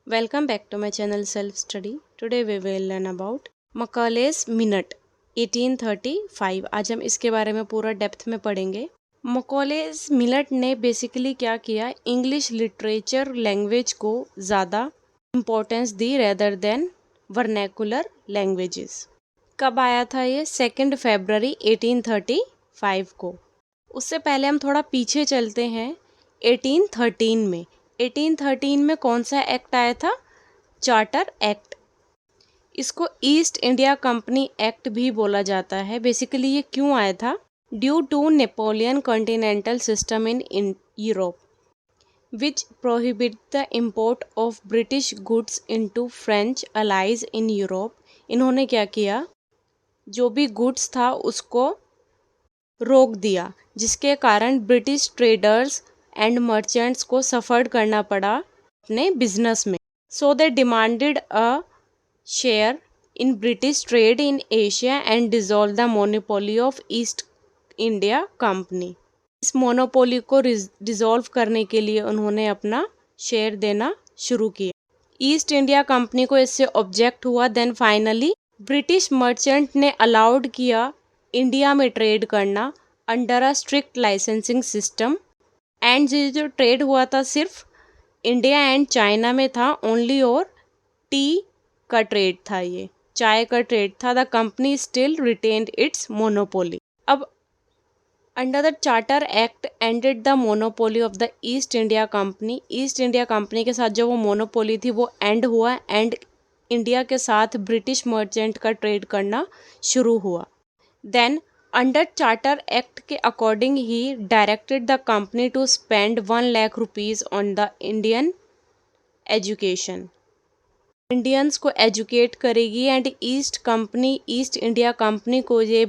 Welcome back to my channel Self Study. Today we will learn about Macaulay's Minute 1835। आज हम इसके बारे में पूरा डेप्थ में पढ़ेंगे। Macaulay's Minute ने बेसिकली क्या किया, इंग्लिश लिटरेचर लैंग्वेज को ज़्यादा इम्पोर्टेंस दी रेदर देन वर्नैकुलर लैंग्वेजेस। कब आया था ये? 2 फरवरी 1835 को। उससे पहले हम थोड़ा पीछे चलते हैं। 1813 में 1813 में कौन सा एक्ट आया था? Charter act. इसको ईस्ट इंडिया कंपनी एक्ट भी बोला जाता है। बेसिकली ये क्यों आया था? Due to Napoleon continental system in Europe which prohibit the import of British goods into French allies in Europe. इन्होंने क्या किया, जो भी गुड्स था उसको रोक दिया, जिसके कारण ब्रिटिश ट्रेडर्स एंड मर्चेंट्स को सफ़र करना पड़ा अपने बिजनेस में। So they demanded a share in British trade in Asia and dissolve the monopoly of East India Company. इस मोनोपोली को डिसॉल्व करने के लिए उन्होंने अपना शेयर देना शुरू किया। ईस्ट इंडिया कंपनी को इससे ऑब्जेक्ट हुआ। देन फाइनली ब्रिटिश मर्चेंट ने अलाउड किया इंडिया में ट्रेड करना under a strict licensing system. And ये जो ट्रेड हुआ था सिर्फ इंडिया एंड चाइना में था ओनली, और टी का ट्रेड था, ये चाय का ट्रेड था। The company still retained its monopoly. अब under the charter act ended the monopoly of the East India Company. East India Company के साथ जो वो मोनोपोली थी वो एंड हुआ एंड इंडिया के साथ ब्रिटिश मर्चेंट का ट्रेड करना शुरू हुआ। देन अंडर चार्टर एक्ट के अकॉर्डिंग ही directed the company to spend 1 lakh rupees on the Indian education. Indians को एजुकेट करेगी एंड ईस्ट इंडिया कंपनी को ये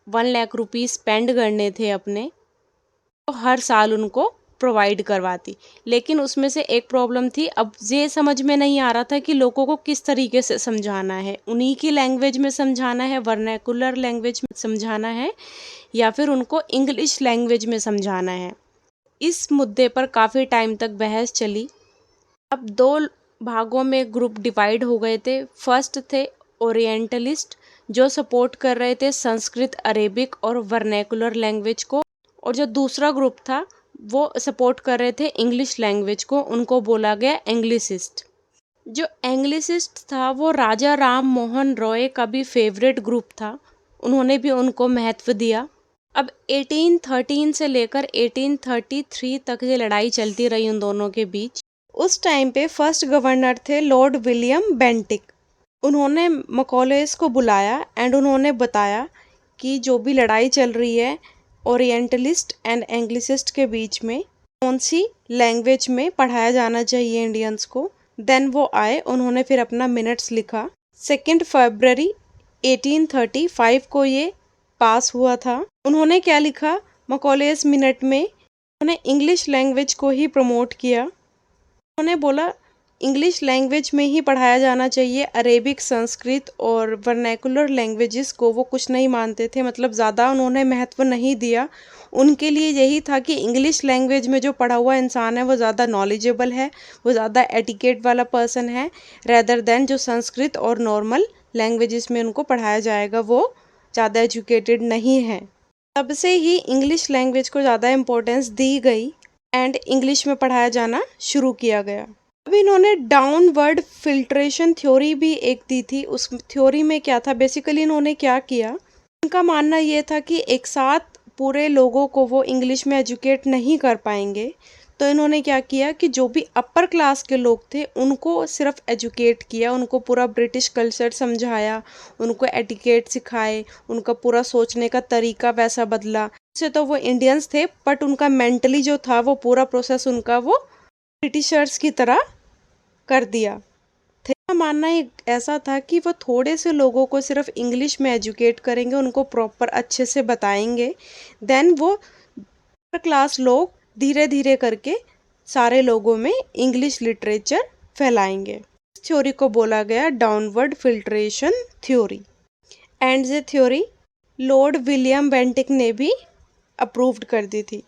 1 लाख रुपीज़ स्पेंड करने थे अपने, तो हर साल उनको प्रोवाइड करवाती। लेकिन उसमें से एक प्रॉब्लम थी, अब ये समझ में नहीं आ रहा था कि लोगों को किस तरीके से समझाना है, उन्हीं की लैंग्वेज में समझाना है, वर्नैकुलर लैंग्वेज में समझाना है, या फिर उनको इंग्लिश लैंग्वेज में समझाना है। इस मुद्दे पर काफ़ी टाइम तक बहस चली। अब 2 भागों में ग्रुप डिवाइड हो गए थे। फर्स्ट थे ओरिएंटलिस्ट, जो सपोर्ट कर रहे थे संस्कृत, अरेबिक और वर्नैकुलर लैंग्वेज को, और जो दूसरा ग्रुप था वो सपोर्ट कर रहे थे इंग्लिश लैंग्वेज को, उनको बोला गया एंग्लिसिस्ट। जो एंग्लिसिस्ट था वो राजा राम मोहन रॉय का भी फेवरेट ग्रुप था, उन्होंने भी उनको महत्व दिया। अब 1813 से लेकर 1833 तक ये लड़ाई चलती रही उन दोनों के बीच। उस टाइम पे फर्स्ट गवर्नर थे लॉर्ड विलियम बेंटिक। उन्होंने मकॉलेस को बुलाया एंड उन्होंने बताया कि जो भी लड़ाई चल रही है ओरिएंटलिस्ट एंड एंग्लिसिस्ट के बीच में, कौन सी लैंग्वेज में पढ़ाया जाना चाहिए इंडियंस को। देन वो आए, उन्होंने फिर अपना मिनट्स लिखा। 2 फरवरी 1835 को ये पास हुआ था। उन्होंने क्या लिखा मकॉलेस मिनट में? उन्होंने इंग्लिश लैंग्वेज को ही प्रमोट किया। उन्होंने बोला इंग्लिश लैंग्वेज में ही पढ़ाया जाना चाहिए, अरेबिक, संस्कृत और वर्नैकुलर लैंग्वेजेस को वो कुछ नहीं मानते थे, मतलब ज़्यादा उन्होंने महत्व नहीं दिया। उनके लिए यही था कि इंग्लिश लैंग्वेज में जो पढ़ा हुआ इंसान है वो ज़्यादा नॉलेजेबल है, वो ज़्यादा एटिकेट वाला पर्सन है, रेदर देन जो संस्कृत और नॉर्मल लैंग्वेजेस में उनको पढ़ाया जाएगा वो ज़्यादा एजुकेटेड नहीं है। तब से ही इंग्लिश लैंग्वेज को ज़्यादा इम्पोर्टेंस दी गई एंड इंग्लिश में पढ़ाया जाना शुरू किया गया। अब इन्होंने डाउनवर्ड फिल्ट्रेशन थ्योरी भी एक दी थी। उस थ्योरी में क्या था, बेसिकली इन्होंने क्या किया, उनका मानना ये था कि एक साथ पूरे लोगों को वो इंग्लिश में एजुकेट नहीं कर पाएंगे, तो इन्होंने क्या किया कि जो भी अपर क्लास के लोग थे उनको सिर्फ एजुकेट किया, उनको पूरा ब्रिटिश कल्चर समझाया, उनको एटिकेट सिखाए, उनका पूरा सोचने का तरीका वैसा बदला। से तो वो इंडियंस थे बट उनका मेंटली जो था वो पूरा प्रोसेस उनका वो ब्रिटिशर्स की तरह कर दिया। मेरा मानना ऐसा था कि वो थोड़े से लोगों को सिर्फ इंग्लिश में एजुकेट करेंगे, उनको प्रॉपर अच्छे से बताएंगे, देन वो क्लास लोग धीरे धीरे करके सारे लोगों में इंग्लिश लिटरेचर फैलाएंगे। इस थ्योरी को बोला गया डाउनवर्ड फिल्ट्रेशन थ्योरी। एंड ये थ्योरी लॉर्ड विलियम बेंटिक ने भी अप्रूव्ड कर दी थी।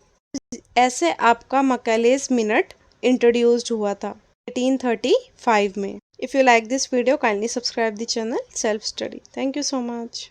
ऐसे आपका मकैलेस मिनट इंट्रोड्यूस्ड हुआ था। 1835 में। If you like this video kindly subscribe the channel self study. Thank you so much.